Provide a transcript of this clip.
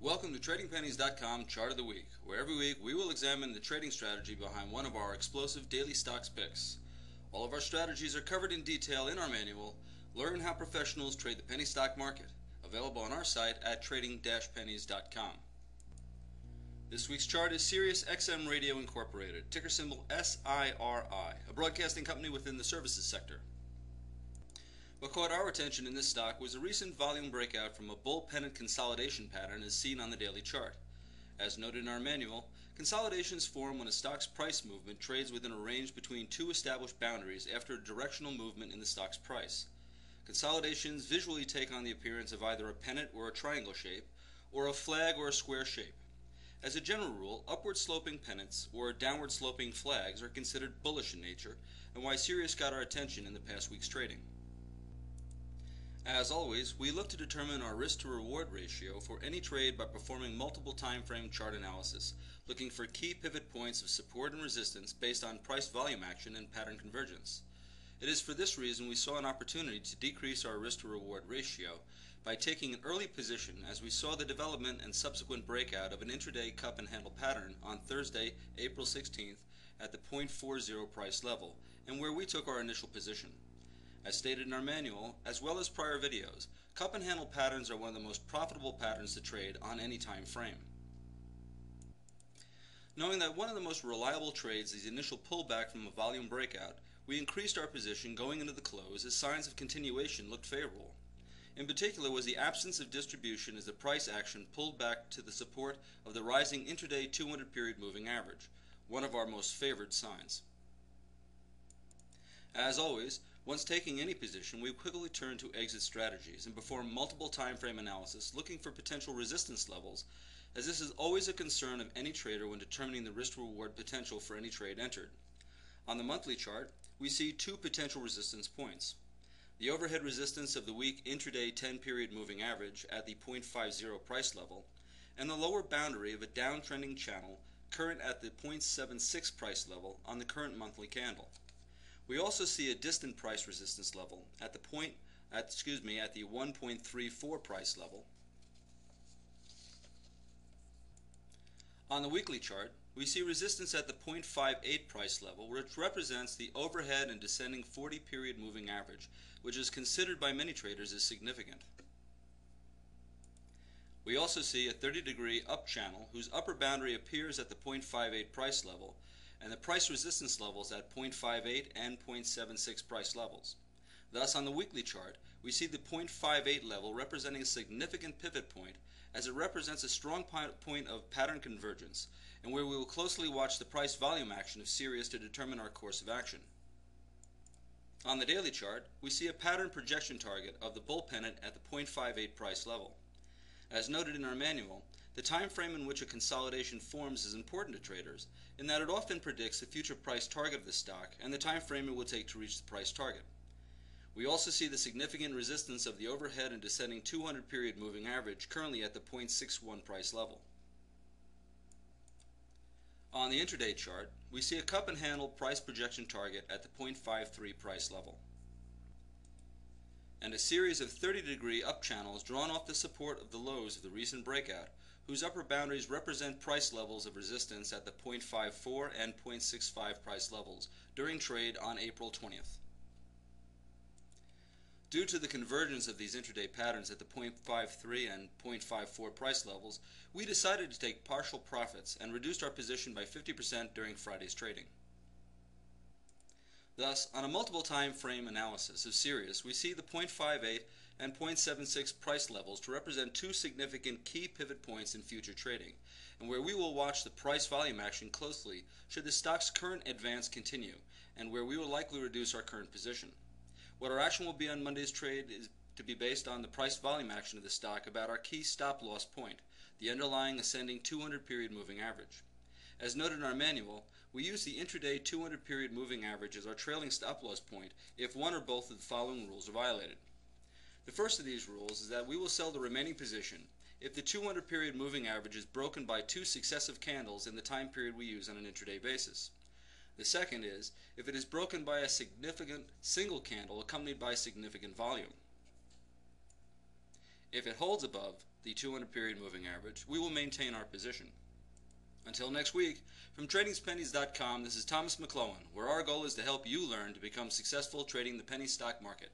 Welcome to TradingPennies.com Chart of the Week, where every week we will examine the trading strategy behind one of our explosive daily stocks picks. All of our strategies are covered in detail in our manual, Learn How Professionals Trade the Penny Stock Market, available on our site at trading-pennies.com. This week's chart is Sirius XM Radio Inc, ticker symbol SIRI, a broadcasting company within the services sector. What caught our attention in this stock was a recent volume breakout from a bull pennant consolidation pattern as seen on the daily chart. As noted in our manual, consolidations form when a stock's price movement trades within a range between two established boundaries after a directional movement in the stock's price. Consolidations visually take on the appearance of either a pennant or a triangle shape, or a flag or a square shape. As a general rule, upward sloping pennants or downward sloping flags are considered bullish in nature, and why Sirius got our attention in the past week's trading. As always, we look to determine our risk-to-reward ratio for any trade by performing multiple time frame chart analysis, looking for key pivot points of support and resistance based on price volume action and pattern convergence. It is for this reason we saw an opportunity to decrease our risk-to-reward ratio by taking an early position as we saw the development and subsequent breakout of an intraday cup and handle pattern on Thursday, April 16th at the 0.40 price level, and where we took our initial position. As stated in our manual, as well as prior videos, cup and handle patterns are one of the most profitable patterns to trade on any time frame. Knowing that one of the most reliable trades is the initial pullback from a volume breakout, we increased our position going into the close as signs of continuation looked favorable. In particular was the absence of distribution as the price action pulled back to the support of the rising intraday 200 period moving average, one of our most favored signs. As always, once taking any position, we quickly turn to exit strategies and perform multiple time frame analysis looking for potential resistance levels, as this is always a concern of any trader when determining the risk-reward potential for any trade entered. On the monthly chart, we see two potential resistance points. The overhead resistance of the week intraday 10 period moving average at the 0.50 price level, and the lower boundary of a downtrending channel current at the 0.76 price level on the current monthly candle. We also see a distant price resistance level at the 1.34 price level. On the weekly chart, we see resistance at the 0.58 price level, which represents the overhead and descending 40 period moving average, which is considered by many traders as significant. We also see a 30-degree up channel whose upper boundary appears at the 0.58 price level, and the price resistance levels at 0.58 and 0.76 price levels. Thus, on the weekly chart, we see the 0.58 level representing a significant pivot point, as it represents a strong point of pattern convergence, and where we will closely watch the price volume action of Sirius to determine our course of action. On the daily chart, we see a pattern projection target of the bull pennant at the 0.58 price level. As noted in our manual, the time frame in which a consolidation forms is important to traders in that it often predicts the future price target of the stock and the time frame it will take to reach the price target. We also see the significant resistance of the overhead and descending 200 period moving average currently at the 0.61 price level. On the intraday chart, we see a cup and handle price projection target at the 0.53 price level, and a series of 30-degree up channels drawn off the support of the lows of the recent breakout, whose upper boundaries represent price levels of resistance at the 0.54 and 0.65 price levels during trade on April 20th. Due to the convergence of these intraday patterns at the 0.53 and 0.54 price levels, we decided to take partial profits and reduced our position by 50% during Friday's trading. Thus, on a multiple time frame analysis of Sirius, we see the 0.58 and 0.76 price levels to represent two significant key pivot points in future trading, and where we will watch the price volume action closely should the stock's current advance continue, and where we will likely reduce our current position. What our action will be on Monday's trade is to be based on the price volume action of the stock about our key stop loss point, the underlying ascending 200 period moving average. As noted in our manual, we use the intraday 200 period moving average as our trailing stop loss point if one or both of the following rules are violated. The first of these rules is that we will sell the remaining position if the 200 period moving average is broken by two successive candles in the time period we use on an intraday basis. The second is if it is broken by a significant single candle accompanied by significant volume. If it holds above the 200-period moving average, we will maintain our position. Until next week, from TradingsPennies.com, this is Thomas McClellan, where our goal is to help you learn to become successful trading the penny stock market.